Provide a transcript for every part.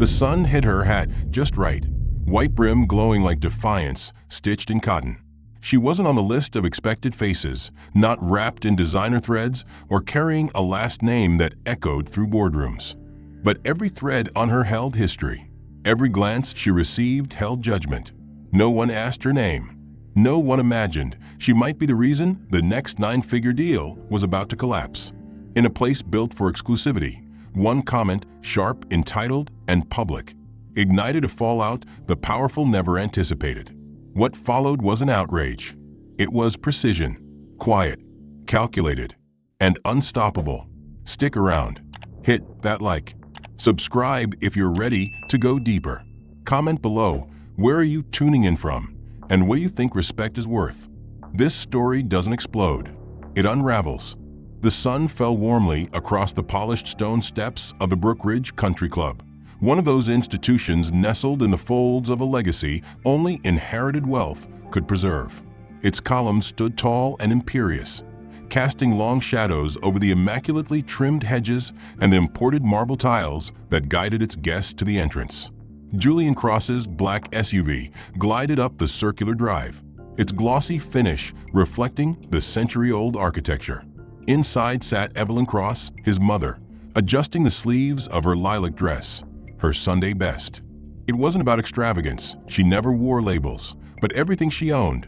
The sun hit her hat just right, white brim glowing like defiance, stitched in cotton. She wasn't on the list of expected faces, not wrapped in designer threads or carrying a last name that echoed through boardrooms. But every thread on her held history. Every glance she received held judgment. No one asked her name. No one imagined she might be the reason the next nine-figure deal was about to collapse. In a place built for exclusivity, one comment, sharp, entitled, and public, ignited a fallout the powerful never anticipated. What followed was an outrage. It was precision, quiet, calculated, and unstoppable. Stick around. Hit that like. Subscribe if you're ready to go deeper. Comment below, where are you tuning in from, and what do you think respect is worth? This story doesn't explode. It unravels. The sun fell warmly across the polished stone steps of the Brook Ridge Country Club, one of those institutions nestled in the folds of a legacy only inherited wealth could preserve. Its columns stood tall and imperious, casting long shadows over the immaculately trimmed hedges and the imported marble tiles that guided its guests to the entrance. Julian Cross's black SUV glided up the circular drive, its glossy finish reflecting the century-old architecture. Inside sat Evelyn Cross, his mother, adjusting the sleeves of her lilac dress, her Sunday best. It wasn't about extravagance. She never wore labels, but everything she owned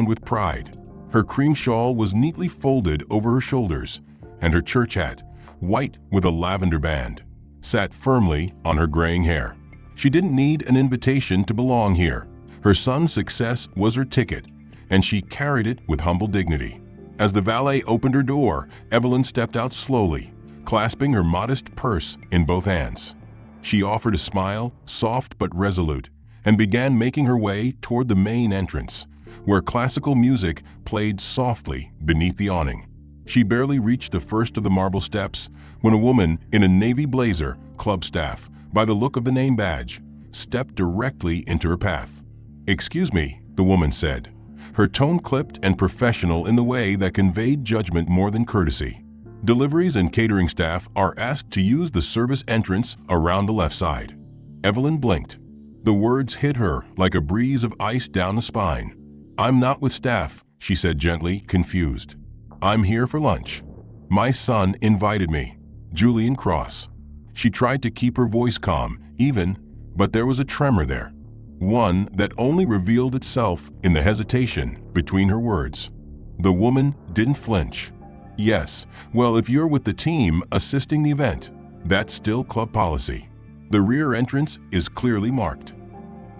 with pride. Her cream shawl was neatly folded over her shoulders, and her church hat, white with a lavender band, sat firmly on her graying hair. She didn't need an invitation to belong here. Her son's success was her ticket, and she carried it with humble dignity. As the valet opened her door, Evelyn stepped out slowly, clasping her modest purse in both hands. She offered a smile, soft but resolute, and began making her way toward the main entrance, where classical music played softly beneath the awning. She barely reached the first of the marble steps when a woman in a navy blazer, club staff, by the look of the name badge, stepped directly into her path. "Excuse me," the woman said, her tone clipped and professional in the way that conveyed judgment more than courtesy. "Deliveries and catering staff are asked to use the service entrance around the left side." Evelyn blinked. The words hit her like a breeze of ice down the spine. "I'm not with staff," she said gently, confused. "I'm here for lunch. My son invited me." Julian Cross. She tried to keep her voice calm, but there was a tremor there. One that only revealed itself in the hesitation between her words. The woman didn't flinch. "Yes, well, if you're with the team assisting the event, that's still club policy. The rear entrance is clearly marked."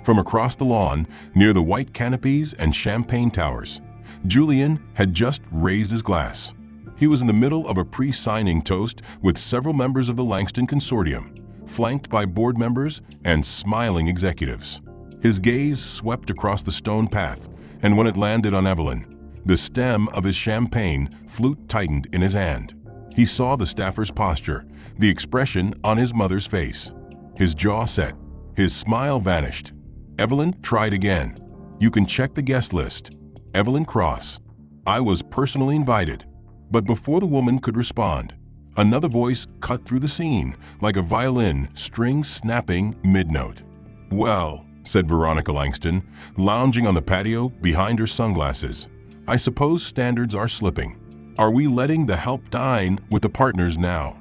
From across the lawn, near the white canopies and champagne towers, Julian had just raised his glass. He was in the middle of a pre-signing toast with several members of the Langston consortium, flanked by board members and smiling executives. His gaze swept across the stone path, and when it landed on Evelyn, the stem of his champagne flute tightened in his hand. He saw the staffer's posture, the expression on his mother's face. His jaw set. His smile vanished. Evelyn tried again. "You can check the guest list. Evelyn Cross. I was personally invited." But before the woman could respond, another voice cut through the scene like a violin string snapping mid-note. "Well," said Veronica Langston, lounging on the patio behind her sunglasses, "I suppose standards are slipping. Are we letting the help dine with the partners now?"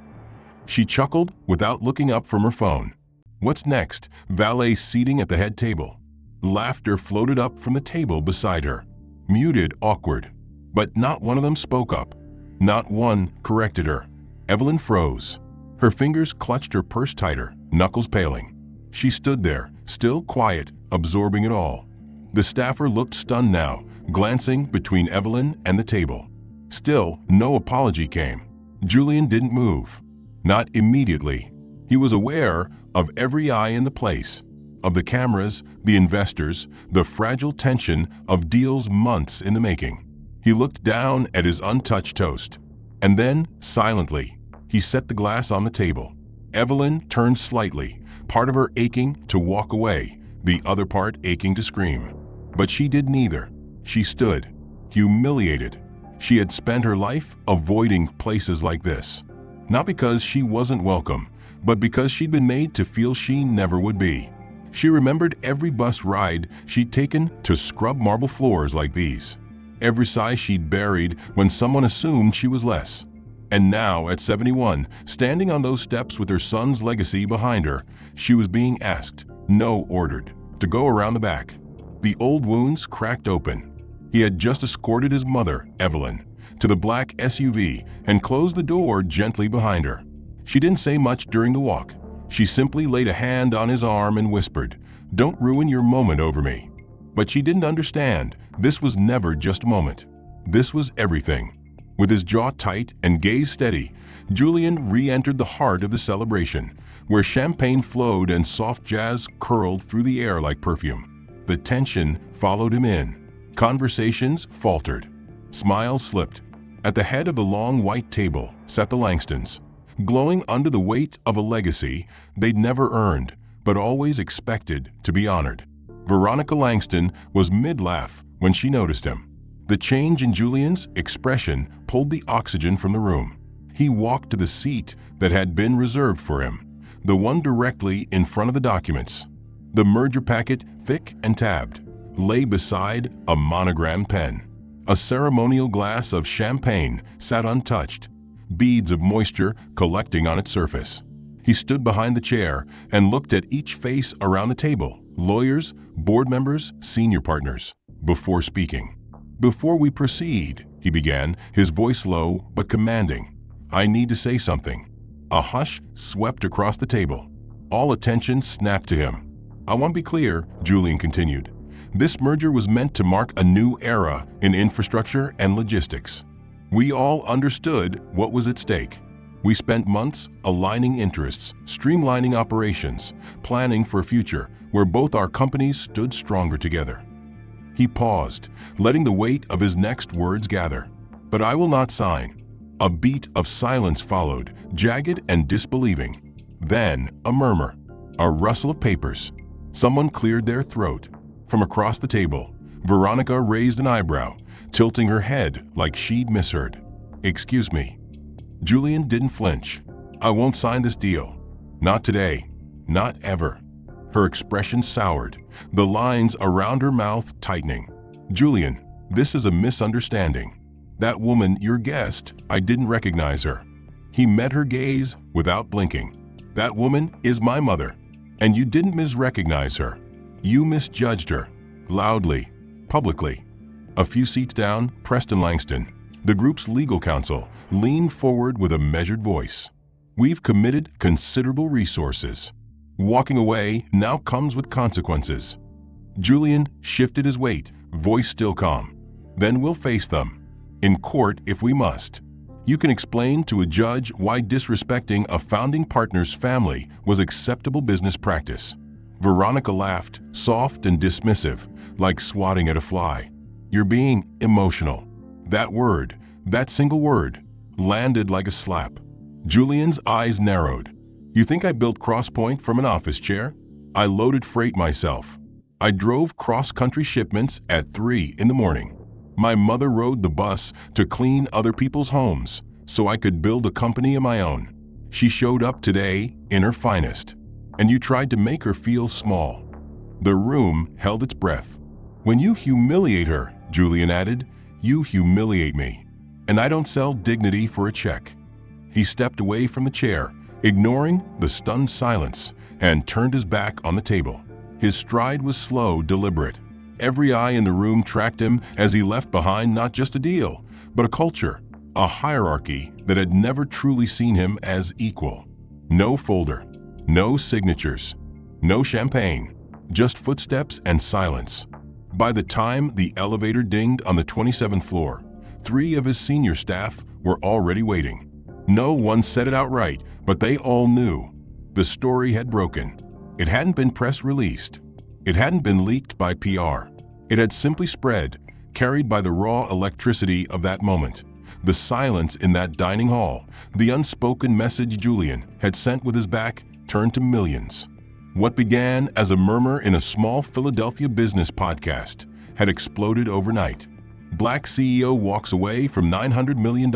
She chuckled without looking up from her phone. "What's next?" Valet seating at the head table. Laughter floated up from the table beside her. Muted, awkward. But not one of them spoke up. Not one corrected her. Evelyn froze. Her fingers clutched her purse tighter, knuckles paling. She stood there, still quiet, absorbing it all. The staffer looked stunned now, glancing between Evelyn and the table. Still, no apology came. Julian didn't move. Not immediately. He was aware of every eye in the place, of the cameras, the investors, the fragile tension of deals months in the making. He looked down at his untouched toast. And then, silently, he set the glass on the table. Evelyn turned slightly, part of her aching to walk away, the other part aching to scream. But she did neither. She stood, humiliated. She had spent her life avoiding places like this. Not because she wasn't welcome, but because she'd been made to feel she never would be. She remembered every bus ride she'd taken to scrub marble floors like these, every sigh she'd buried when someone assumed she was less. And now, at 71, standing on those steps with her son's legacy behind her, she was being asked, no, ordered, to go around the back. The old wounds cracked open. He had just escorted his mother, Evelyn, to the black SUV and closed the door gently behind her. She didn't say much during the walk. She simply laid a hand on his arm and whispered, "Don't ruin your moment over me." But she didn't understand. This was never just a moment. This was everything. With his jaw tight and gaze steady, Julian re-entered the heart of the celebration, where champagne flowed and soft jazz curled through the air like perfume. The tension followed him in. Conversations faltered. Smiles slipped. At the head of the long white table sat the Langstons, glowing under the weight of a legacy they'd never earned, but always expected to be honored. Veronica Langston was mid-laugh when she noticed him. The change in Julian's expression pulled the oxygen from the room. He walked to the seat that had been reserved for him, the one directly in front of the documents. The merger packet, thick and tabbed, lay beside a monogrammed pen. A ceremonial glass of champagne sat untouched, beads of moisture collecting on its surface. He stood behind the chair and looked at each face around the table, lawyers, board members, senior partners, before speaking. "Before we proceed," he began, his voice low but commanding, "I need to say something." A hush swept across the table. All attention snapped to him. "I want to be clear," Julian continued. "This merger was meant to mark a new era in infrastructure and logistics. We all understood what was at stake. We spent months aligning interests, streamlining operations, planning for a future where both our companies stood stronger together." He paused, letting the weight of his next words gather. "But I will not sign." A beat of silence followed, jagged and disbelieving. Then a murmur, a rustle of papers. Someone cleared their throat. From across the table, Veronica raised an eyebrow, tilting her head like she'd misheard. "Excuse me." Julian didn't flinch. "I won't sign this deal. Not today. Not ever." Her expression soured, the lines around her mouth tightening. "Julian, this is a misunderstanding. That woman, your guest, I didn't recognize her." He met her gaze without blinking. "That woman is my mother, and you didn't misrecognize her. You misjudged her, loudly, publicly." A few seats down, Preston Langston, the group's legal counsel, leaned forward with a measured voice. "We've committed considerable resources. Walking away now comes with consequences." Julian shifted his weight, voice still calm. "Then we'll face them. In court if we must. You can explain to a judge why disrespecting a founding partner's family was acceptable business practice." Veronica laughed, soft and dismissive, like swatting at a fly. "You're being emotional." That word, that single word, landed like a slap. Julian's eyes narrowed. "You think I built Crosspoint from an office chair? I loaded freight myself. I drove cross-country shipments at 3 in the morning. My mother rode the bus to clean other people's homes so I could build a company of my own. She showed up today in her finest, and you tried to make her feel small." The room held its breath. "When you humiliate her," Julian added, "you humiliate me. And I don't sell dignity for a check." He stepped away from the chair, ignoring the stunned silence, and turned his back on the table. His stride was slow, deliberate. Every eye in the room tracked him as he left behind not just a deal, but a culture, a hierarchy that had never truly seen him as equal. No folder, no signatures, no champagne, just footsteps and silence. By the time the elevator dinged on the 27th floor, 3 of his senior staff were already waiting. No one said it outright, but they all knew. The story had broken. It hadn't been press released. It hadn't been leaked by PR. It had simply spread, carried by the raw electricity of that moment. The silence in that dining hall, the unspoken message Julian had sent with his back, turned to millions. What began as a murmur in a small Philadelphia business podcast had exploded overnight. Black CEO walks away from $900 million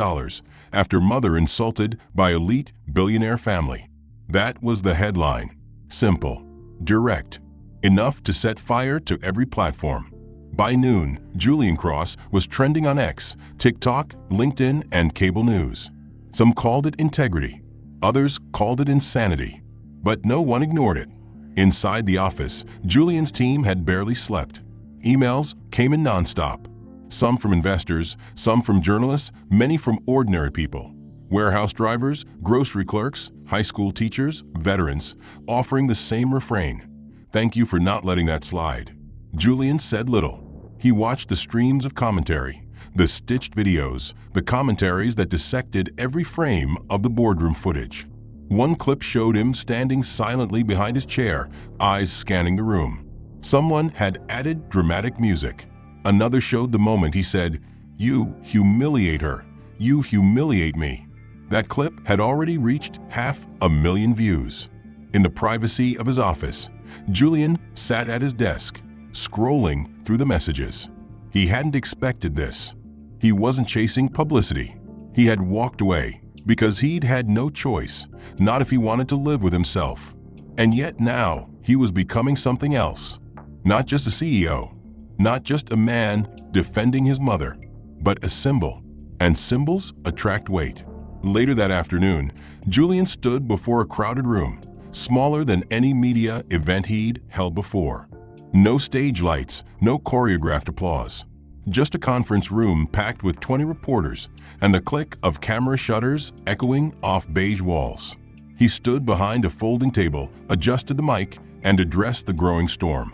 after mother insulted by elite billionaire family. That was the headline. Simple, direct, enough to set fire to every platform. By noon, Julian Cross was trending on X, TikTok, LinkedIn, and cable news. Some called it integrity. Others called it insanity. But no one ignored it. Inside the office, Julian's team had barely slept. Emails came in nonstop. Some from investors, some from journalists, many from ordinary people. Warehouse drivers, grocery clerks, high school teachers, veterans, offering the same refrain. "Thank you for not letting that slide." Julian said little. He watched the streams of commentary, the stitched videos, the commentaries that dissected every frame of the boardroom footage. One clip showed him standing silently behind his chair, eyes scanning the room. Someone had added dramatic music. Another showed the moment he said, "You humiliate her. You humiliate me." That clip had already reached 500,000 views. In the privacy of his office, Julian sat at his desk, scrolling through the messages. He hadn't expected this. He wasn't chasing publicity. He had walked away because he'd had no choice, not if he wanted to live with himself. And yet now he was becoming something else. Not just a CEO, not just a man defending his mother, but a symbol. And symbols attract weight. Later that afternoon, Julian stood before a crowded room, smaller than any media event he'd held before. No stage lights, no choreographed applause. Just a conference room packed with 20 reporters and the click of camera shutters echoing off beige walls. He stood behind a folding table, adjusted the mic, and addressed the growing storm.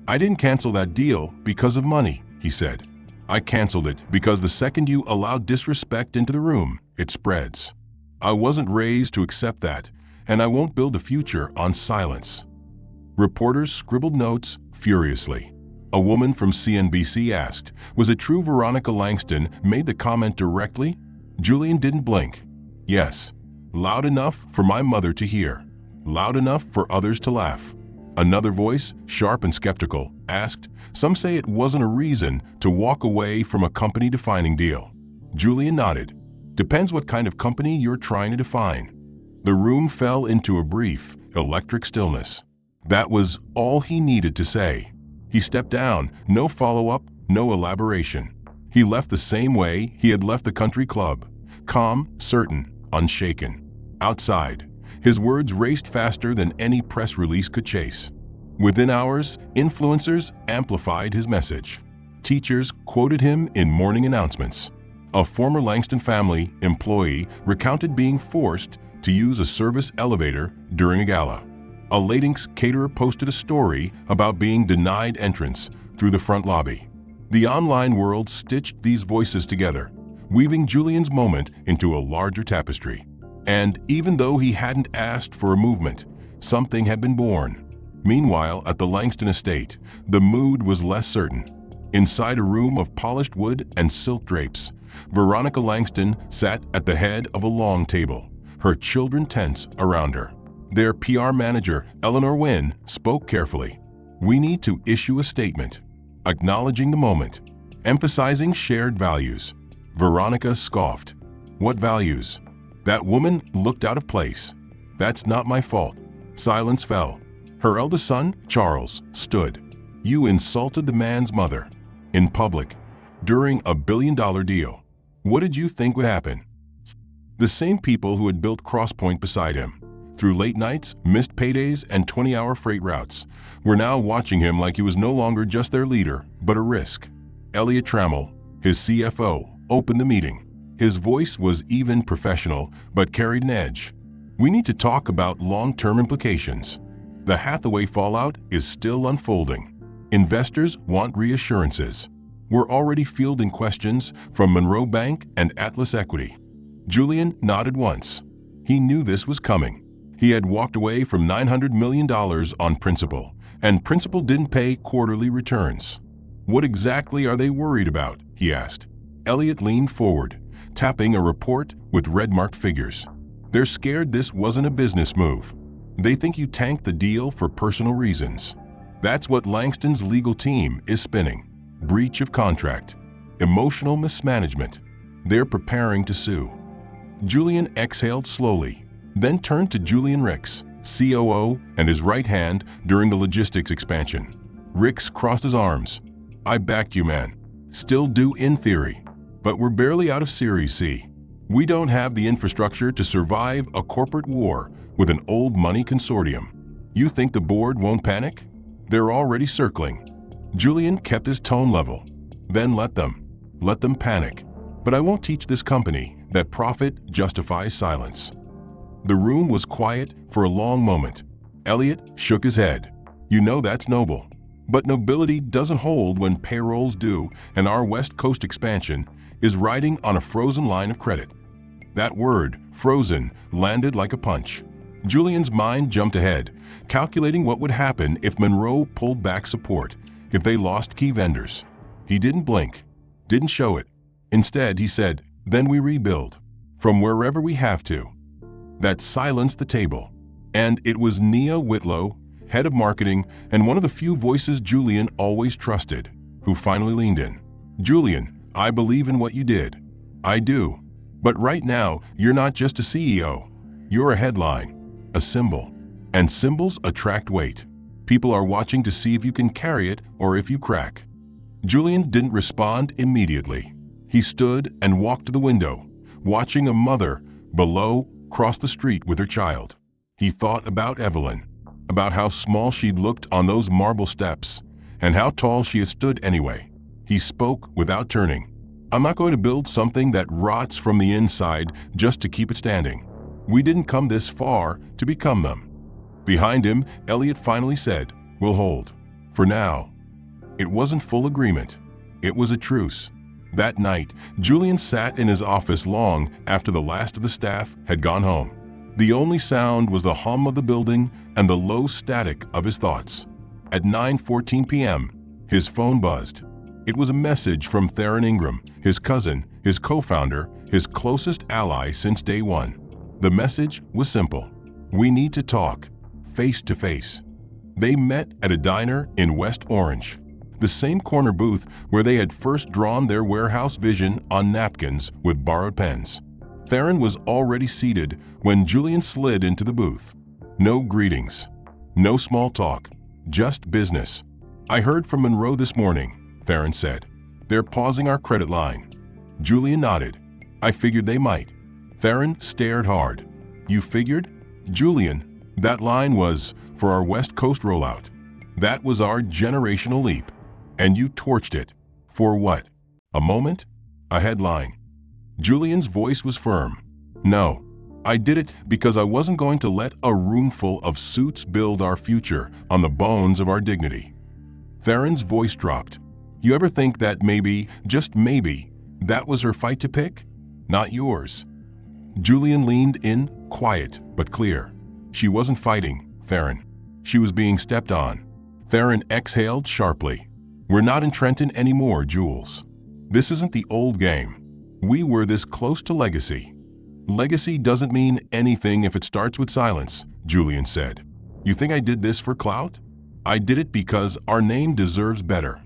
"I didn't cancel that deal because of money," he said. "I canceled it because the second you allow disrespect into the room, it spreads. I wasn't raised to accept that, and I won't build a future on silence." Reporters scribbled notes furiously. A woman from CNBC asked, "Was it true Veronica Langston made the comment directly?" Julian didn't blink. "Yes. Loud enough for my mother to hear. Loud enough for others to laugh." Another voice, sharp and skeptical, asked, "Some say it wasn't a reason to walk away from a company-defining deal." Julian nodded. "Depends what kind of company you're trying to define." The room fell into a brief, electric stillness. That was all he needed to say. He stepped down, no follow-up, no elaboration. He left the same way he had left the country club, calm, certain, unshaken. Outside, his words raced faster than any press release could chase. Within hours, influencers amplified his message. Teachers quoted him in morning announcements. A former Langston family employee recounted being forced to use a service elevator during a gala. A Latings caterer posted a story about being denied entrance through the front lobby. The online world stitched these voices together, weaving Julian's moment into a larger tapestry. And even though he hadn't asked for a movement, something had been born. Meanwhile, at the Langston estate, the mood was less certain. Inside a room of polished wood and silk drapes, Veronica Langston sat at the head of a long table, her children tense around her. Their PR manager, Eleanor Wynne, spoke carefully. "We need to issue a statement, acknowledging the moment, emphasizing shared values." Veronica scoffed. "What values?" That woman looked out of place. "That's not my fault." Silence fell. Her eldest son, Charles, stood. "You insulted the man's mother. In public. During a billion-dollar deal. What did you think would happen?" The same people who had built Crosspoint beside him, through late nights, missed paydays, and 20-hour freight routes, were now watching him like he was no longer just their leader, but a risk. Elliot Trammell, his CFO, opened the meeting. His voice was even professional, but carried an edge. "We need to talk about long-term implications. The Hathaway fallout is still unfolding. Investors want reassurances. We're already fielding questions from Monroe Bank and Atlas Equity." Julian nodded once. He knew this was coming. He had walked away from $900 million on principal, and principal didn't pay quarterly returns. "What exactly are they worried about?" he asked. Elliot leaned forward, tapping a report with red-marked figures. "They're scared this wasn't a business move. They think you tanked the deal for personal reasons. That's what Langston's legal team is spinning. Breach of contract. Emotional mismanagement. They're preparing to sue." Julian exhaled slowly, then turned to Julian Ricks. COO and his right hand during the logistics expansion. Ricks crossed his arms. I backed you, man. Still do in theory. But we're barely out of Series C. We don't have the infrastructure to survive a corporate war with an old money consortium. You think the board won't panic? They're already circling. Julian kept his tone level. Then let them panic. But I won't teach this company that profit justifies silence. The room was quiet for a long moment. Elliot shook his head. You know that's noble. But nobility doesn't hold when payrolls do, and our West Coast expansion is riding on a frozen line of credit. That word, frozen, landed like a punch. Julian's mind jumped ahead, calculating what would happen if Monroe pulled back support, if they lost key vendors. He didn't blink, didn't show it. Instead, he said, then we rebuild, from wherever we have to. That silenced the table. And it was Nia Whitlow, head of marketing and one of the few voices Julian always trusted, who finally leaned in. Julian, I believe in what you did. I do. But right now, you're not just a CEO. You're a headline, a symbol. And symbols attract weight. People are watching to see if you can carry it or if you crack. Julian didn't respond immediately. He stood and walked to the window, watching a mother below cross the street with her child. He thought about Evelyn, about how small she'd looked on those marble steps, and how tall she had stood anyway. He spoke without turning. I'm not going to build something that rots from the inside just to keep it standing. We didn't come this far to become them. Behind him, Elliot finally said, we'll hold. For now. It wasn't full agreement. It was a truce. That night, Julian sat in his office long after the last of the staff had gone home. The only sound was the hum of the building and the low static of his thoughts. At 9:14 p.m., his phone buzzed. It was a message from Theron Ingram, his cousin, his co-founder, his closest ally since day one. The message was simple. We need to talk, face to face. They met at a diner in West Orange, the same corner booth where they had first drawn their warehouse vision on napkins with borrowed pens. Theron was already seated when Julian slid into the booth. No greetings, no small talk, just business. I heard from Monroe this morning, Theron said. They're pausing our credit line. Julian nodded. I figured they might. Theron stared hard. You figured? Julian, that line was for our West Coast rollout. That was our generational leap. And you torched it. For what? A moment? A headline? Julian's voice was firm. No, I did it because I wasn't going to let a roomful of suits build our future on the bones of our dignity. Theron's voice dropped. You ever think that maybe, just maybe, that was her fight to pick? Not yours. Julian leaned in, quiet but clear. She wasn't fighting, Theron. She was being stepped on. Theron exhaled sharply. We're not in Trenton anymore, Jules. This isn't the old game. We were this close to legacy. Legacy doesn't mean anything if it starts with silence, Julian said. You think I did this for clout? I did it because our name deserves better.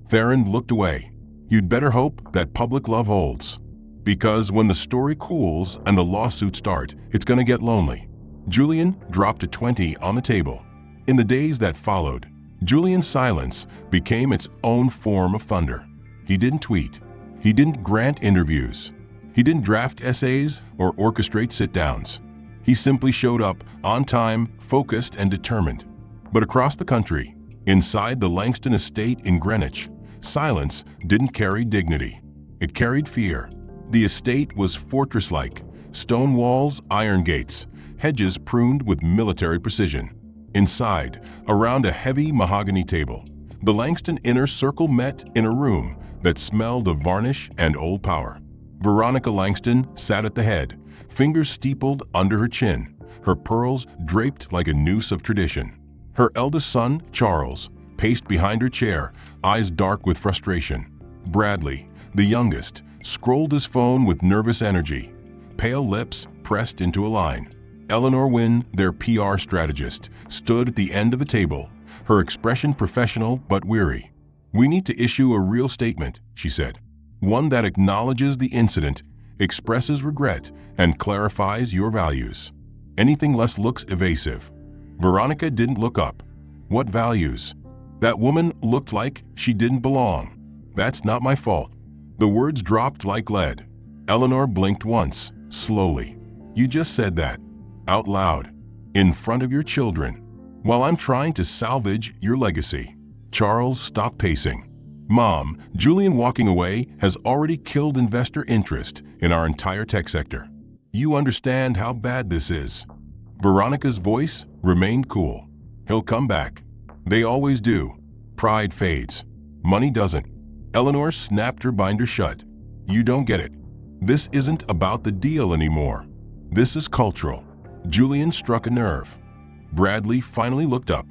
Theron looked away. You'd better hope that public love holds. Because when the story cools and the lawsuits start, it's going to get lonely. Julian dropped a 20 on the table. In the days that followed, Julian's silence became its own form of thunder. He didn't tweet. He didn't grant interviews. He didn't draft essays or orchestrate sit-downs. He simply showed up on time, focused and determined. But across the country, inside the Langston estate in Greenwich, silence didn't carry dignity. It carried fear. The estate was fortress-like, stone walls, iron gates, hedges pruned with military precision. Inside, around a heavy mahogany table, the Langston inner circle met in a room that smelled of varnish and old power. Veronica Langston sat at the head, fingers steepled under her chin, her pearls draped like a noose of tradition. Her eldest son, Charles, paced behind her chair, eyes dark with frustration. Bradley, the youngest, scrolled his phone with nervous energy, pale lips pressed into a line. Eleanor Wynne, their PR strategist, stood at the end of the table, her expression professional but weary. We need to issue a real statement, she said. One that acknowledges the incident, expresses regret, and clarifies your values. Anything less looks evasive. Veronica didn't look up. What values? That woman looked like she didn't belong. That's not my fault. The words dropped like lead. Eleanor blinked once, slowly. You just said that. Out loud. In front of your children. While I'm trying to salvage your legacy. Charles stopped pacing. Mom, Julian walking away has already killed investor interest in our entire tech sector. You understand how bad this is. Veronica's voice remained cool. He'll come back. They always do. Pride fades. Money doesn't. Eleanor snapped her binder shut. You don't get it. This isn't about the deal anymore. This is cultural. Julian struck a nerve. Bradley finally looked up.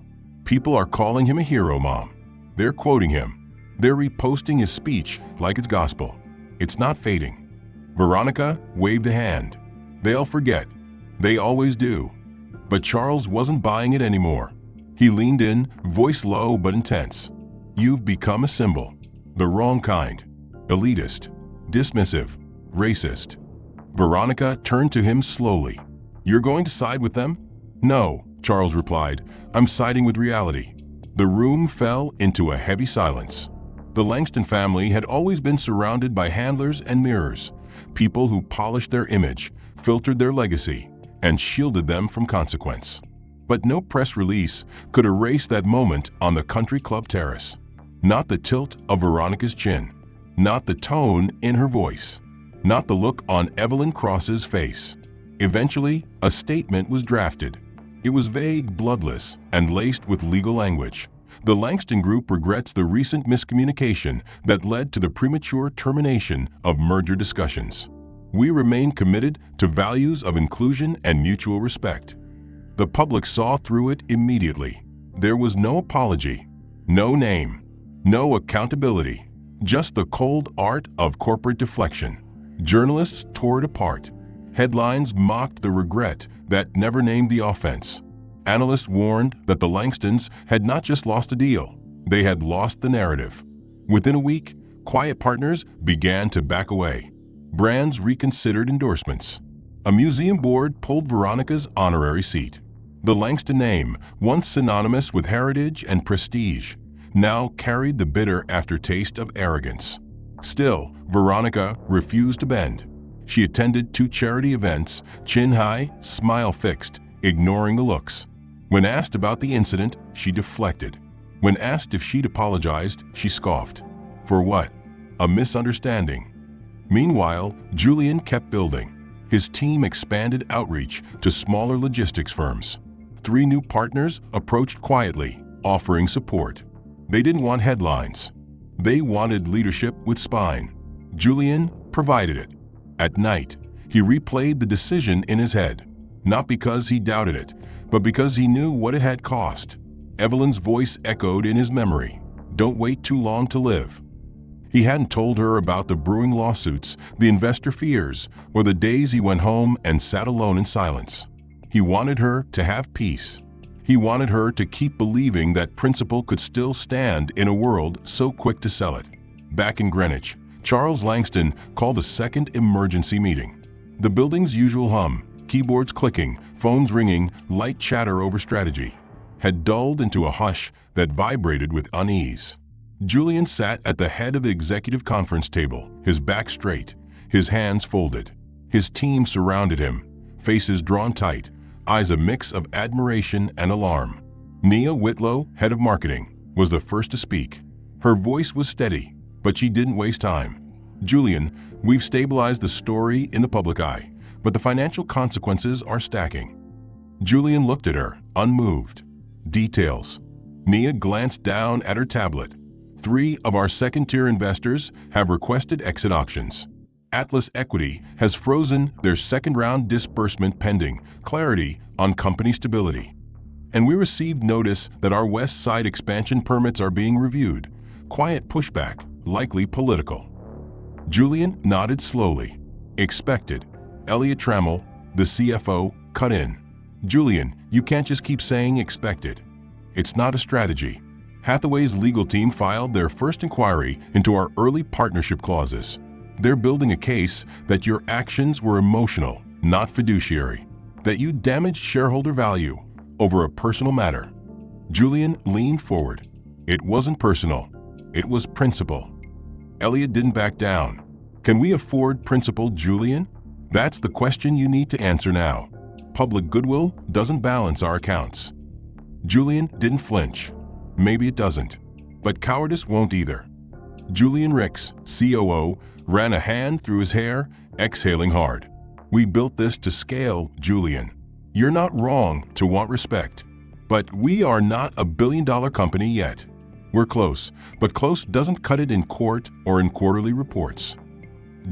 People are calling him a hero, Mom. They're quoting him. They're reposting his speech like it's gospel. It's not fading. Veronica waved a hand. They'll forget. They always do. But Charles wasn't buying it anymore. He leaned in, voice low but intense. You've become a symbol. The wrong kind. Elitist. Dismissive. Racist. Veronica turned to him slowly. You're going to side with them? No, Charles replied. I'm siding with reality. The room fell into a heavy silence. The Langston family had always been surrounded by handlers and mirrors, people who polished their image, filtered their legacy, and shielded them from consequence. But no press release could erase that moment on the country club terrace. Not the tilt of Veronica's chin, not the tone in her voice, not the look on Evelyn Cross's face. Eventually, a statement was drafted. It was vague, bloodless, and laced with legal language. The Langston Group regrets the recent miscommunication that led to the premature termination of merger discussions. We remain committed to values of inclusion and mutual respect. The public saw through it immediately. There was no apology, no name, no accountability, just the cold art of corporate deflection. Journalists tore it apart. Headlines mocked the regret that never named the offense. Analysts warned that the Langstons had not just lost a deal, they had lost the narrative. Within a week, quiet partners began to back away. Brands reconsidered endorsements. A museum board pulled Veronica's honorary seat. The Langston name, once synonymous with heritage and prestige, now carried the bitter aftertaste of arrogance. Still, Veronica refused to bend. She attended 2 charity events, chin high, smile fixed, ignoring the looks. When asked about the incident, she deflected. When asked if she'd apologized, she scoffed. For what? A misunderstanding. Meanwhile, Julian kept building. His team expanded outreach to smaller logistics firms. 3 new partners approached quietly, offering support. They didn't want headlines. They wanted leadership with spine. Julian provided it. At night, he replayed the decision in his head, not because he doubted it, but because he knew what it had cost. Evelyn's voice echoed in his memory. Don't wait too long to live. He hadn't told her about the brewing lawsuits, the investor fears, or the days he went home and sat alone in silence. He wanted her to have peace. He wanted her to keep believing that principle could still stand in a world so quick to sell it. Back in Greenwich, Charles Langston called a second emergency meeting. The building's usual hum, keyboards clicking, phones ringing, light chatter over strategy, had dulled into a hush that vibrated with unease. Julian sat at the head of the executive conference table, his back straight, his hands folded. His team surrounded him, faces drawn tight, eyes a mix of admiration and alarm. Nia Whitlow, head of marketing, was the first to speak. Her voice was steady, but she didn't waste time. Julian, we've stabilized the story in the public eye, but the financial consequences are stacking. Julian looked at her, unmoved. Details. Nia glanced down at her tablet. 3 of our second-tier investors have requested exit options. Atlas Equity has frozen their second-round disbursement pending clarity on company stability. And we received notice that our West Side expansion permits are being reviewed. Quiet pushback, likely political. Julian nodded slowly. Expected. Elliot Trammell, the CFO, cut in. Julian, you can't just keep saying expected. It's not a strategy. Hathaway's legal team filed their first inquiry into our early partnership clauses. They're building a case that your actions were emotional, not fiduciary, that you damaged shareholder value, over a personal matter. Julian leaned forward. It wasn't personal. It was principle. Elliot didn't back down. Can we afford principle, Julian? That's the question you need to answer now. Public goodwill doesn't balance our accounts. Julian didn't flinch. Maybe it doesn't. But cowardice won't either. Julian Ricks, COO, ran a hand through his hair, exhaling hard. We built this to scale, Julian. You're not wrong to want respect. But we are not a billion-dollar company yet. We're close, but close doesn't cut it in court or in quarterly reports.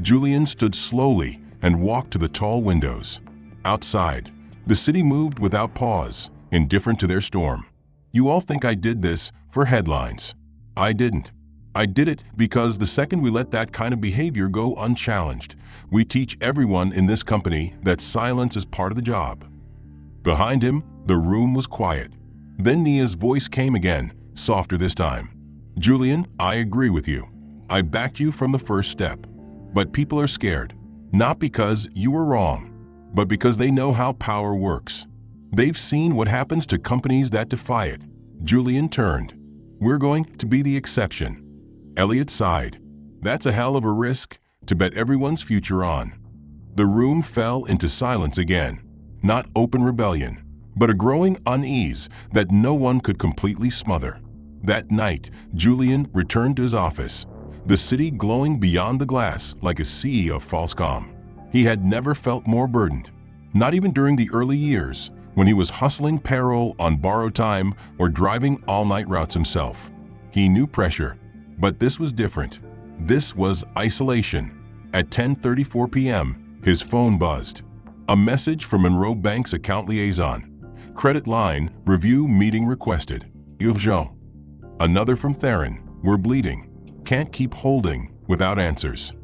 Julian stood slowly and walked to the tall windows. Outside, the city moved without pause, indifferent to their storm. You all think I did this for headlines. I didn't. I did it because the second we let that kind of behavior go unchallenged, we teach everyone in this company that silence is part of the job. Behind him, the room was quiet. Then Nia's voice came again, softer this time. Julian, I agree with you. I backed you from the first step. But people are scared, not because you were wrong, but because they know how power works. They've seen what happens to companies that defy it. Julian turned. We're going to be the exception. Elliot sighed. That's a hell of a risk to bet everyone's future on. The room fell into silence again. Not open rebellion, but a growing unease that no one could completely smother. That night, Julian returned to his office, the city glowing beyond the glass like a sea of false calm. He had never felt more burdened, not even during the early years when he was hustling payroll on borrowed time or driving all-night routes himself. He knew pressure, but this was different. This was isolation. At 10:34 p.m., his phone buzzed. A message from Monroe Bank's account liaison. Credit line review meeting requested. Urgent. Another from Theron. We're bleeding. Can't keep holding without answers.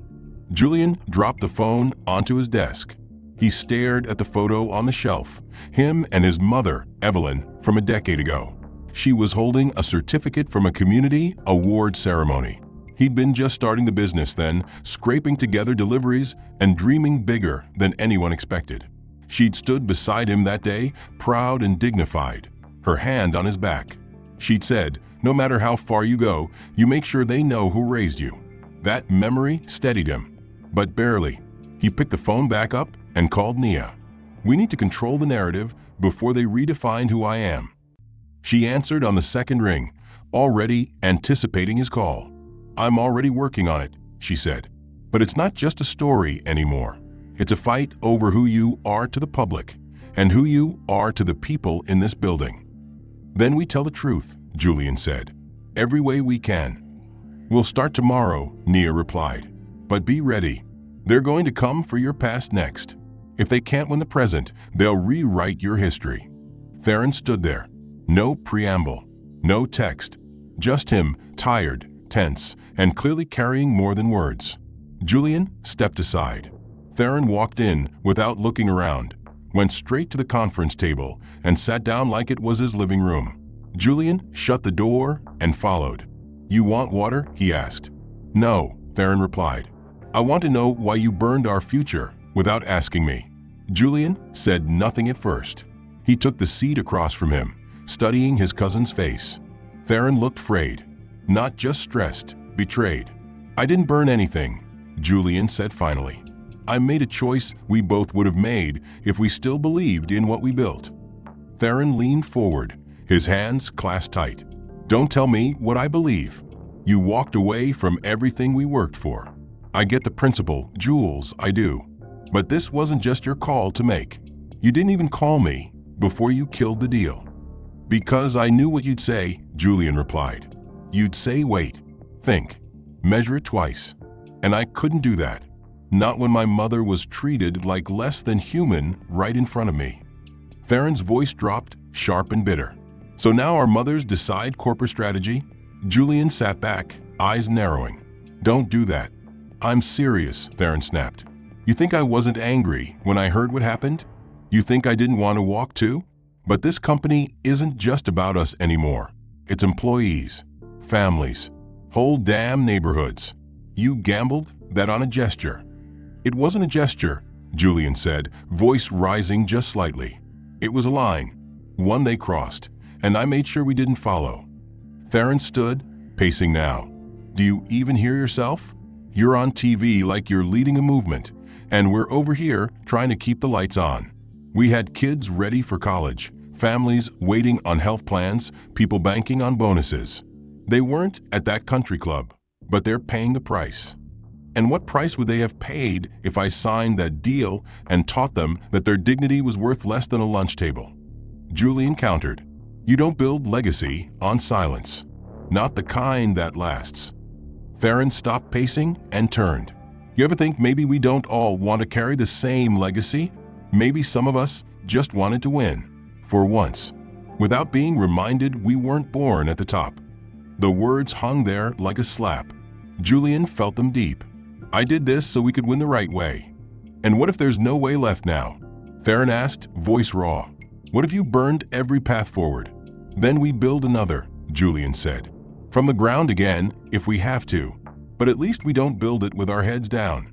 Julian dropped the phone onto his desk. He stared at the photo on the shelf, him and his mother, Evelyn, from a decade ago. She was holding a certificate from a community award ceremony. He'd been just starting the business then, scraping together deliveries and dreaming bigger than anyone expected. She'd stood beside him that day, proud and dignified, her hand on his back. She'd said, no matter how far you go, you make sure they know who raised you. That memory steadied him, but barely. He picked the phone back up and called Nia. We need to control the narrative before they redefine who I am. She answered on the second ring, already anticipating his call. I'm already working on it, she said. But it's not just a story anymore. It's a fight over who you are to the public and who you are to the people in this building. Then we tell the truth, Julian said. Every way we can. We'll start tomorrow, Nia replied. But be ready. They're going to come for your past next. If they can't win the present, they'll rewrite your history. Theron stood there. No preamble, no text. Just him, tired, tense, and clearly carrying more than words. Julian stepped aside. Theron walked in without looking around, went straight to the conference table, and sat down like it was his living room. Julian shut the door and followed. You want water? He asked. No, Theron replied. I want to know why you burned our future without asking me. Julian said nothing at first. He took the seat across from him, studying his cousin's face. Theron looked frayed, not just stressed, betrayed. I didn't burn anything, Julian said finally. I made a choice we both would have made if we still believed in what we built. Theron leaned forward, his hands clasped tight. Don't tell me what I believe. You walked away from everything we worked for. I get the principle, Jules, I do. But this wasn't just your call to make. You didn't even call me before you killed the deal. Because I knew what you'd say, Julian replied. You'd say wait, think, measure it twice. And I couldn't do that. Not when my mother was treated like less than human right in front of me. Theron's voice dropped, sharp and bitter. So now our mothers decide corporate strategy? Julian sat back, eyes narrowing. Don't do that. I'm serious, Theron snapped. You think I wasn't angry when I heard what happened? You think I didn't want to walk too? But this company isn't just about us anymore. It's employees, families, whole damn neighborhoods. You gambled that on a gesture. It wasn't a gesture, Julian said, voice rising just slightly. It was a line. one they crossed, and I made sure we didn't follow. Theron stood, pacing now. Do you even hear yourself? You're on TV like you're leading a movement, and we're over here trying to keep the lights on. We had kids ready for college, families waiting on health plans, people banking on bonuses. They weren't at that country club, but they're paying the price. And what price would they have paid if I signed that deal and taught them that their dignity was worth less than a lunch table? Julian countered. You don't build legacy on silence, not the kind that lasts. Theron stopped pacing and turned. You ever think maybe we don't all want to carry the same legacy? Maybe some of us just wanted to win, for once, without being reminded we weren't born at the top. The words hung there like a slap. Julian felt them deep. I did this so we could win the right way. And what if there's no way left now? Theron asked, voice raw. What if you burned every path forward? Then we build another, Julian said. From the ground again, if we have to. But at least we don't build it with our heads down.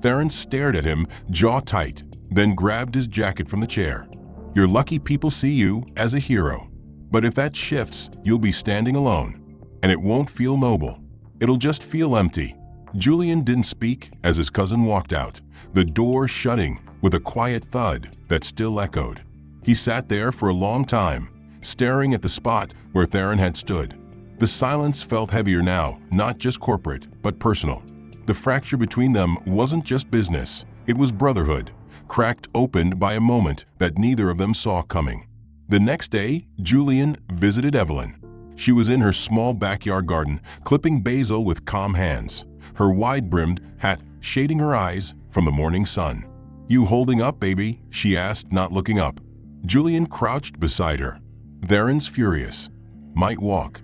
Theron stared at him, jaw tight, then grabbed his jacket from the chair. You're lucky people see you as a hero. But if that shifts, you'll be standing alone. And it won't feel noble. It'll just feel empty. Julian didn't speak as his cousin walked out, the door shutting with a quiet thud that still echoed. He sat there for a long time, staring at the spot where Theron had stood. The silence felt heavier now, not just corporate, but personal. The fracture between them wasn't just business, it was brotherhood, cracked open by a moment that neither of them saw coming. The next day, Julian visited Evelyn. She was in her small backyard garden, clipping basil with calm hands, her wide-brimmed hat shading her eyes from the morning sun. You holding up, baby? She asked, not looking up. Julian crouched beside her. Theron's furious. Might walk.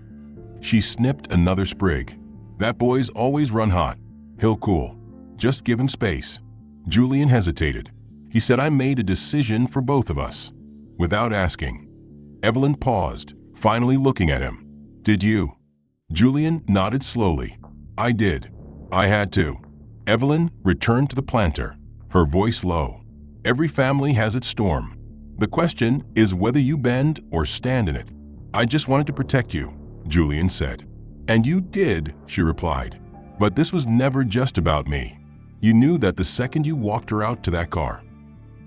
She snipped another sprig. That boy's always run hot. He'll cool. Just give him space. Julian hesitated. He said, I made a decision for both of us. Without asking. Evelyn paused, finally looking at him. Did you? Julian nodded slowly. I did. I had to. Evelyn returned to the planter, her voice low. Every family has its storm. The question is whether you bend or stand in it. I just wanted to protect you, Julian said. And you did, she replied. But this was never just about me. You knew that the second you walked her out to that car.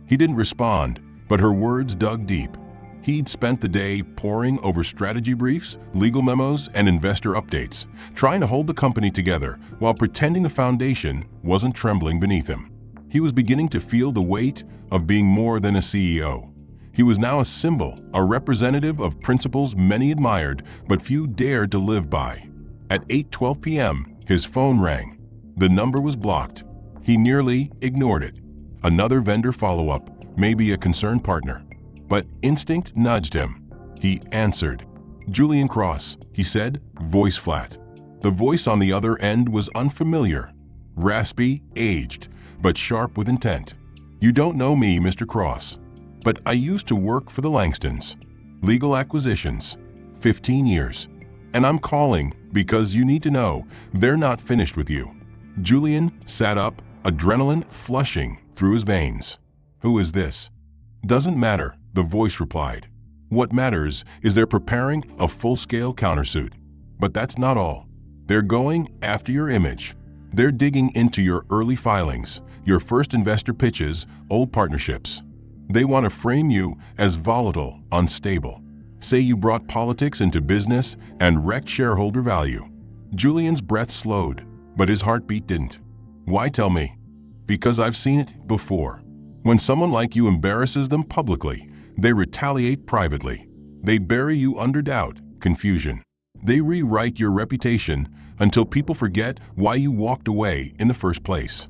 He didn't respond, but her words dug deep. He'd spent the day poring over strategy briefs, legal memos, and investor updates, trying to hold the company together while pretending the foundation wasn't trembling beneath him. He was beginning to feel the weight of being more than a CEO. He was now a symbol, a representative of principles many admired but few dared to live by. At 8:12 p.m., his phone rang. The number was blocked. He nearly ignored it. Another vendor follow-up, maybe a concerned partner. But instinct nudged him. He answered. Julian Cross, he said, voice flat. The voice on the other end was unfamiliar, raspy, aged, but sharp with intent. You don't know me, Mr. Cross, but I used to work for the Langstons. Legal acquisitions, 15 years. And I'm calling because you need to know they're not finished with you. Julian sat up, adrenaline flushing through his veins. Who is this? Doesn't matter, the voice replied. What matters is they're preparing a full-scale countersuit. But that's not all. They're going after your image. They're digging into your early filings, your first investor pitches, old partnerships. They want to frame you as volatile, unstable. Say you brought politics into business and wrecked shareholder value. Julian's breath slowed, but his heartbeat didn't. Why tell me? Because I've seen it before. When someone like you embarrasses them publicly, they retaliate privately. They bury you under doubt, confusion. They rewrite your reputation until people forget why you walked away in the first place.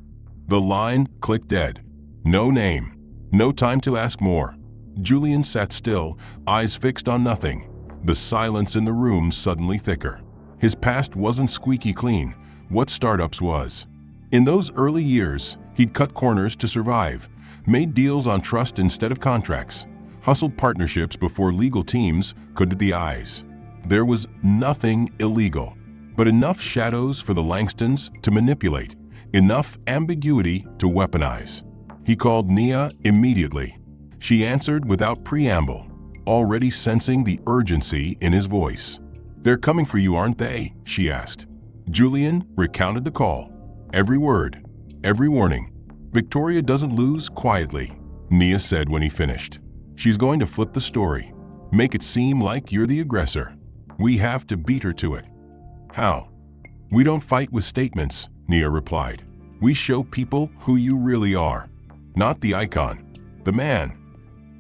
The line clicked dead. No name. No time to ask more. Julian sat still, eyes fixed on nothing. The silence in the room suddenly thicker. His past wasn't squeaky clean. What startups was. In those early years, he'd cut corners to survive, made deals on trust instead of contracts, hustled partnerships before legal teams could get the eyes. There was nothing illegal, but enough shadows for the Langstons to manipulate, enough ambiguity to weaponize. He called Nia immediately. She answered without preamble. already sensing the urgency in his voice. "They're coming for you, aren't they?" she asked. Julian recounted the call. Every word, every warning. "Victoria doesn't lose quietly," Nia said when he finished. "She's going to flip the story. Make it seem like you're the aggressor. We have to beat her to it." "How?" "We don't fight with statements," Nia replied. "We show people who you really are. Not the icon, the man."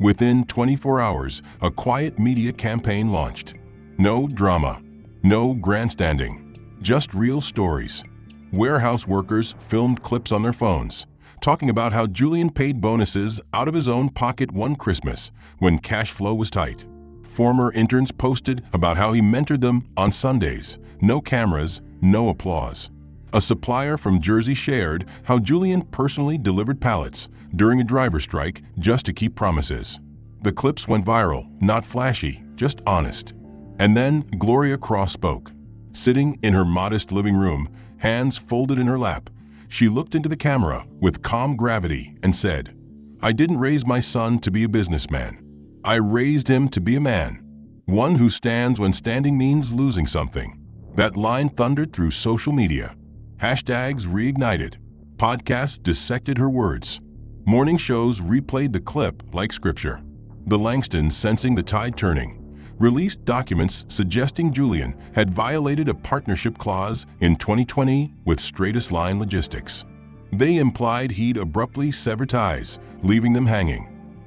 Within 24 hours, a quiet media campaign launched. No drama, no grandstanding, just real stories. Warehouse workers filmed clips on their phones, talking about how Julian paid bonuses out of his own pocket one Christmas when cash flow was tight. Former interns posted about how he mentored them on Sundays. No cameras, no applause. A supplier from Jersey shared how Julian personally delivered pallets during a driver strike just to keep promises. The clips went viral, not flashy, just honest. And then Gloria Cross spoke. Sitting in her modest living room, hands folded in her lap, she looked into the camera with calm gravity and said, "I didn't raise my son to be a businessman. I raised him to be a man. One who stands when standing means losing something." That line thundered through social media. Hashtags reignited. Podcasts dissected her words. Morning shows replayed the clip like scripture. The Langston, sensing the tide turning, released documents suggesting Julian had violated a partnership clause in 2020 with Stratus Line Logistics. They implied he'd abruptly sever ties, leaving them hanging.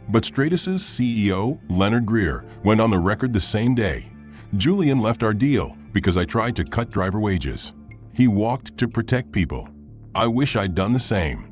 But Stratus's CEO, Leonard Greer, went on the record the same day. "Julian left our deal because I tried to cut driver wages. He walked to protect people. I wish I'd done the same."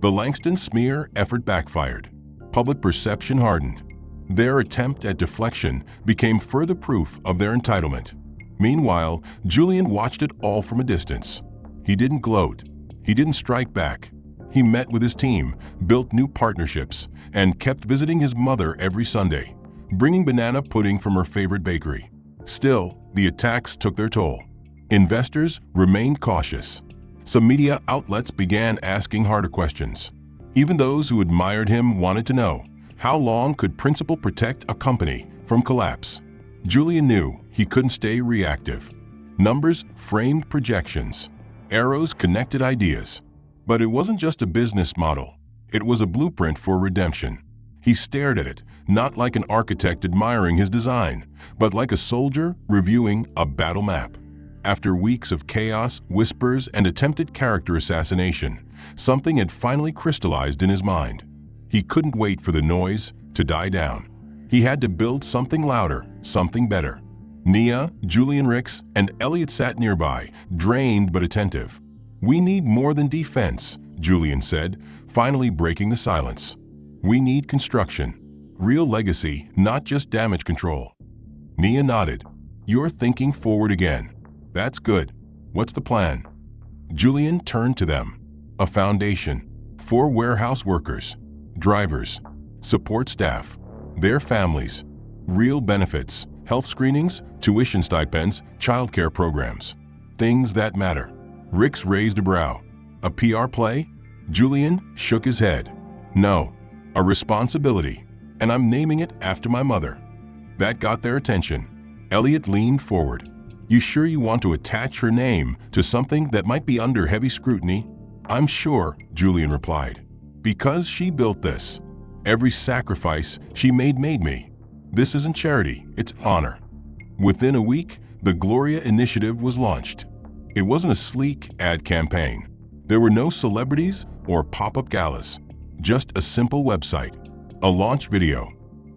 The Langston smear effort backfired. Public perception hardened. Their attempt at deflection became further proof of their entitlement. Meanwhile, Julian watched it all from a distance. He didn't gloat. He didn't strike back. He met with his team, built new partnerships, and kept visiting his mother every Sunday, bringing banana pudding from her favorite bakery. Still, the attacks took their toll. Investors remained cautious. Some media outlets began asking harder questions. Even those who admired him wanted to know, how long could principle protect a company from collapse? Julian knew he couldn't stay reactive. Numbers framed projections. Arrows connected ideas. But it wasn't just a business model. It was a blueprint for redemption. He stared at it, not like an architect admiring his design, but like a soldier reviewing a battle map. After weeks of chaos, whispers, and attempted character assassination, something had finally crystallized in his mind. He couldn't wait for the noise to die down. He had to build something louder, something better. Nia, Julian Ricks, and Elliot sat nearby, drained but attentive. "We need more than defense," Julian said, finally breaking the silence. "We need construction. Real legacy, not just damage control." Nia nodded. "You're thinking forward again. That's good. What's the plan?" Julian turned to them. A foundation. 4 warehouse workers, drivers, support staff, their families, real benefits, health screenings, tuition stipends, childcare programs. Things that matter. Ricks raised a brow. "A PR play?" Julian shook his head. "No, a responsibility, and I'm naming it after my mother." That got their attention. Elliot leaned forward. "You sure you want to attach her name to something that might be under heavy scrutiny?" "I'm sure," Julian replied. "Because she built this. Every sacrifice she made me. This isn't charity, it's honor." Within a week, the Gloria Initiative was launched. It wasn't a sleek ad campaign. There were no celebrities or pop-up galas, just a simple website, a launch video,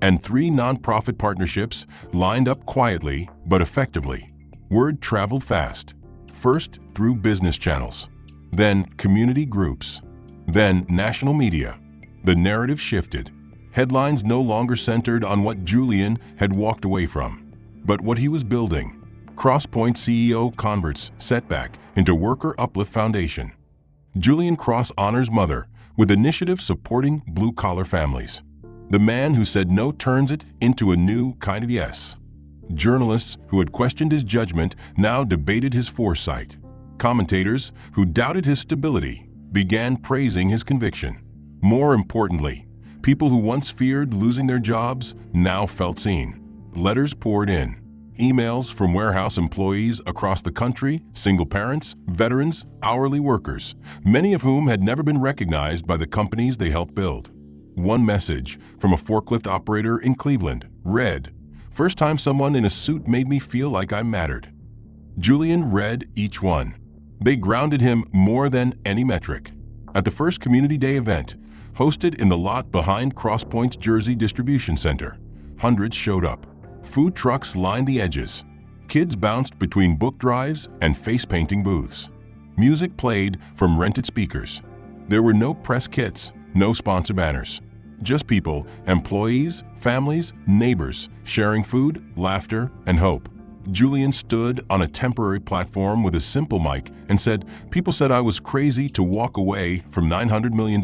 and 3 nonprofit partnerships lined up quietly but effectively. Word traveled fast, first through business channels, then community groups, then national media. The narrative shifted. Headlines no longer centered on what Julian had walked away from, but what he was building. Crosspoint CEO converts setback into Worker Uplift Foundation. Julian Cross honors mother with initiatives supporting blue-collar families. The man who said no turns it into a new kind of yes. Journalists who had questioned his judgment now debated his foresight. Commentators who doubted his stability began praising his conviction. More importantly, People who once feared losing their jobs now felt seen. Letters poured in. Emails from warehouse employees across the country, single parents, veterans, hourly workers, many of whom had never been recognized by the companies they helped build. One message from a forklift operator in Cleveland read, "First time someone in a suit made me feel like I mattered." Julian read each one. They grounded him more than any metric. At the first Community Day event, hosted in the lot behind Crosspoint's Jersey Distribution Center, hundreds showed up. Food trucks lined the edges. Kids bounced between book drives and face-painting booths. Music played from rented speakers. There were no press kits, no sponsor banners. Just people, employees, families, neighbors, sharing food, laughter, and hope. Julian stood on a temporary platform with a simple mic and said, "People said I was crazy to walk away from $900 million.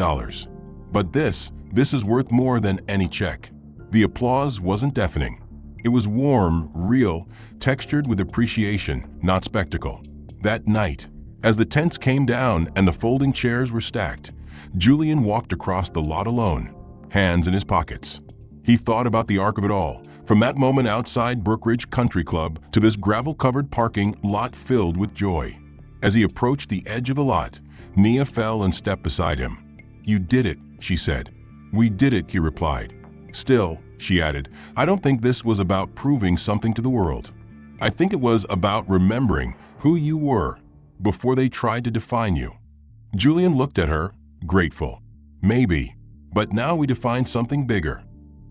But this is worth more than any check." The applause wasn't deafening. It was warm, real, textured with appreciation, not spectacle. That night, as the tents came down and the folding chairs were stacked, Julian walked across the lot alone, hands in his pockets. He thought about the arc of it all, from that moment outside Brookridge Country Club to this gravel-covered parking lot filled with joy. As he approached the edge of the lot, Nia fell and stepped beside him. "You did it," she said. "We did it," he replied. "Still," she added, "I don't think this was about proving something to the world. I think it was about remembering who you were before they tried to define you." Julian looked at her, grateful. Maybe, but now we define something bigger.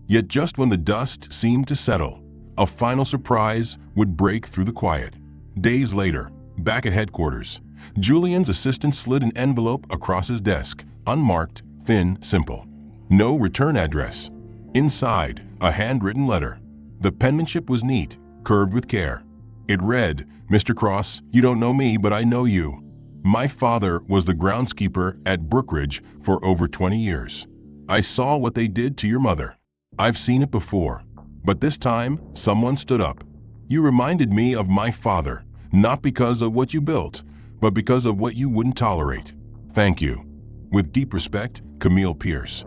Yet just when the dust seemed to settle, a final surprise would break through the quiet. Days later, back at headquarters, Julian's assistant slid an envelope across his desk, unmarked, thin, simple. No return address. Inside, a handwritten letter. The penmanship was neat, curved with care. It read, "Mr. Cross, you don't know me, but I know you. My father was the groundskeeper at Brookridge for over 20 years. I saw what they did to your mother. I've seen it before. But this time, someone stood up. You reminded me of my father, not because of what you built, but because of what you wouldn't tolerate. Thank you. With deep respect, Camille Pierce."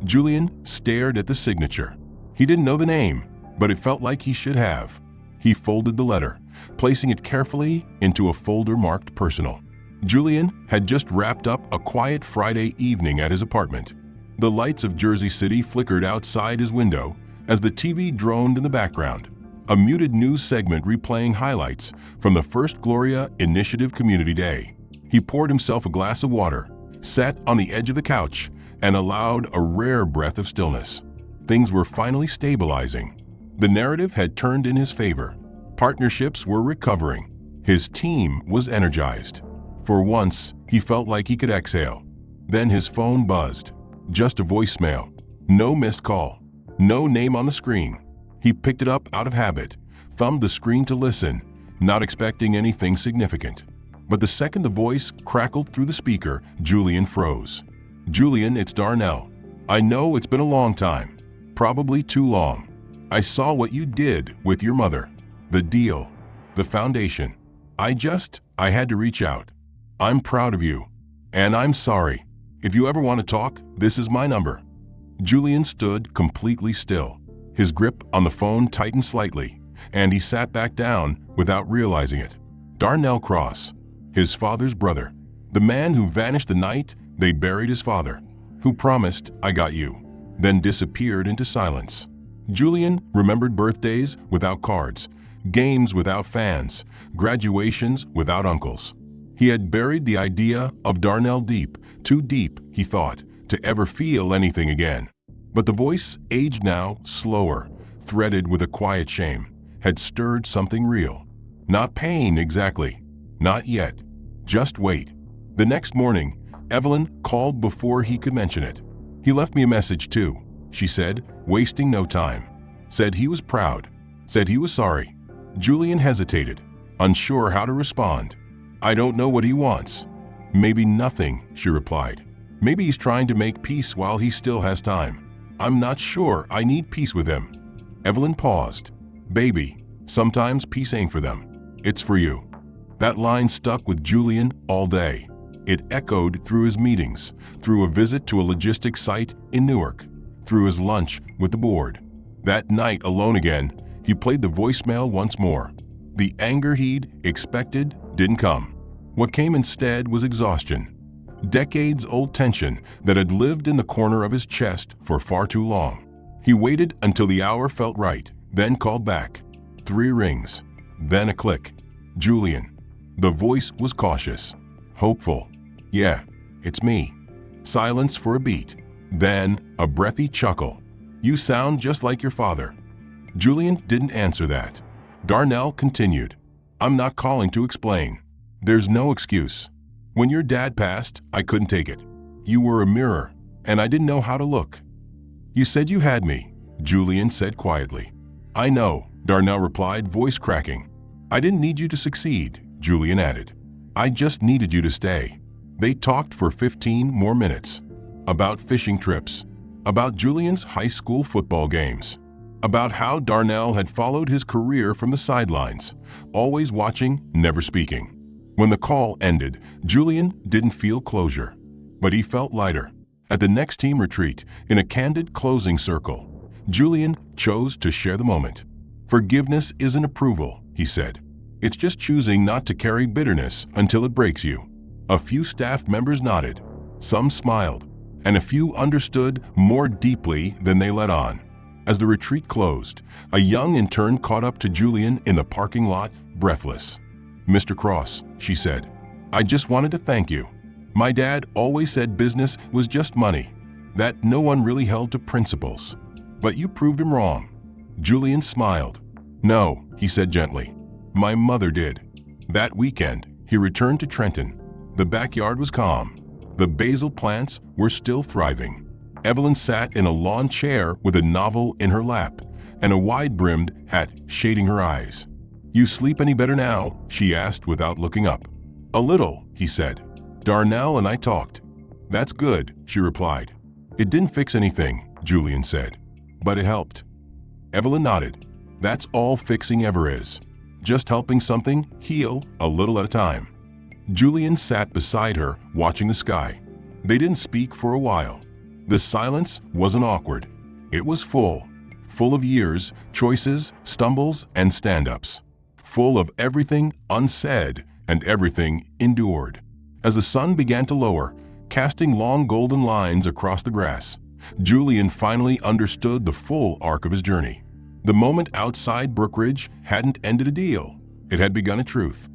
Julian stared at the signature. He didn't know the name, but it felt like he should have. He folded the letter, placing it carefully into a folder marked personal. Julian had just wrapped up a quiet Friday evening at his apartment. The lights of Jersey City flickered outside his window as the TV droned in the background, a muted news segment replaying highlights from the First Gloria Initiative Community Day. He poured himself a glass of water, sat on the edge of the couch, and allowed a rare breath of stillness. Things were finally stabilizing. The narrative had turned in his favor. Partnerships were recovering. His team was energized. For once, he felt like he could exhale. Then his phone buzzed. Just a voicemail. No missed call. No name on the screen. He picked it up out of habit, thumbed the screen to listen, not expecting anything significant. But the second the voice crackled through the speaker, Julian froze. "Julian, it's Darnell. I know it's been a long time. Probably too long. I saw what you did with your mother. The deal. The foundation. I had to reach out. I'm proud of you. And I'm sorry. If you ever want to talk, this is my number." Julian stood completely still. His grip on the phone tightened slightly, and he sat back down without realizing it. Darnell Cross, his father's brother, the man who vanished the night they buried his father, who promised, "I got you," then disappeared into silence. Julian remembered birthdays without cards, games without fans, graduations without uncles. He had buried the idea of Darnell deep, too deep, he thought, to ever feel anything again. But the voice, aged now, slower, threaded with a quiet shame, had stirred something real. Not pain, exactly. Not yet. Just wait. The next morning, Evelyn called before he could mention it. "He left me a message too," she said, wasting no time. Said he was proud. Said he was sorry. Julian hesitated, unsure how to respond. "I don't know what he wants." "Maybe nothing," she replied. "Maybe he's trying to make peace while he still has time. I'm not sure I need peace with him." Evelyn paused. "Baby, sometimes peace ain't for them. It's for you." That line stuck with Julian all day. It echoed through his meetings, through a visit to a logistics site in Newark, through his lunch with the board. That night, alone again, he played the voicemail once more. The anger he'd expected didn't come. What came instead was exhaustion. Decades-old tension that had lived in the corner of his chest for far too long. He waited until the hour felt right, then called back. 3 rings, then a click. Julian. The voice was cautious, hopeful. "Yeah, it's me." Silence for a beat, then a breathy chuckle. "You sound just like your father." Julian didn't answer that. Darnell continued. "I'm not calling to explain. There's no excuse. When your dad passed, I couldn't take it. You were a mirror, and I didn't know how to look." "You said you had me," Julian said quietly. "I know," Darnell replied, voice cracking. "I didn't need you to succeed," Julian added. "I just needed you to stay." They talked for 15 more minutes. About fishing trips, about Julian's high school football games, about how Darnell had followed his career from the sidelines, always watching, never speaking. When the call ended, Julian didn't feel closure, but he felt lighter. At the next team retreat, in a candid closing circle, Julian chose to share the moment. "Forgiveness isn't approval," he said. "It's just choosing not to carry bitterness until it breaks you." A few staff members nodded, some smiled, and a few understood more deeply than they let on. As the retreat closed, a young intern caught up to Julian in the parking lot, breathless. "Mr. Cross," she said, "I just wanted to thank you. My dad always said business was just money, that no one really held to principles. But you proved him wrong." Julian smiled. "No," he said gently. "My mother did." That weekend, he returned to Trenton. The backyard was calm. The basil plants were still thriving. Evelyn sat in a lawn chair with a novel in her lap and a wide-brimmed hat shading her eyes. "You sleep any better now?" she asked without looking up. "A little," he said. "Darnell and I talked." "That's good," she replied. "It didn't fix anything," Julian said, "but it helped." Evelyn nodded. "That's all fixing ever is. Just helping something heal a little at a time." Julian sat beside her, watching the sky. They didn't speak for a while. The silence wasn't awkward. It was full of years, choices, stumbles, and stand-ups. Full of everything unsaid and everything endured. As the sun began to lower, casting long golden lines across the grass, Julian finally understood the full arc of his journey. The moment outside Brookridge hadn't ended a deal. It had begun a truth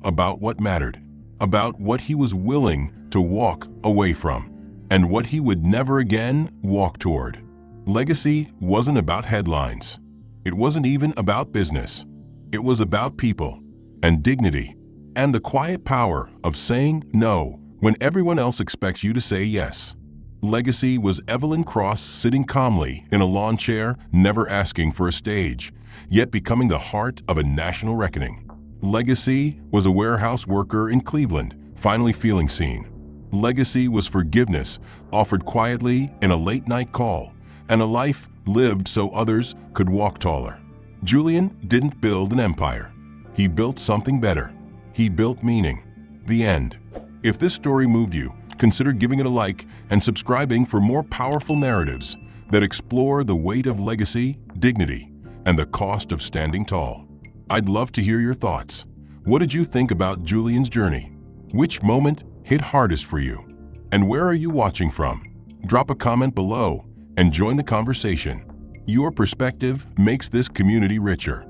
about what mattered, about what he was willing to walk away from, and what he would never again walk toward. Legacy wasn't about headlines. It wasn't even about business. It was about people and dignity and the quiet power of saying no when everyone else expects you to say yes. Legacy was Evelyn Cross sitting calmly in a lawn chair, never asking for a stage, yet becoming the heart of a national reckoning. Legacy was a warehouse worker in Cleveland, finally feeling seen. Legacy was forgiveness offered quietly in a late-night call, and a life lived so others could walk taller. Julian didn't build an empire. He built something better. He built meaning. The end. If this story moved you, consider giving it a like and subscribing for more powerful narratives that explore the weight of legacy, dignity, and the cost of standing tall. I'd love to hear your thoughts. What did you think about Julian's journey? Which moment hit hardest for you? And where are you watching from? Drop a comment below and join the conversation. Your perspective makes this community richer.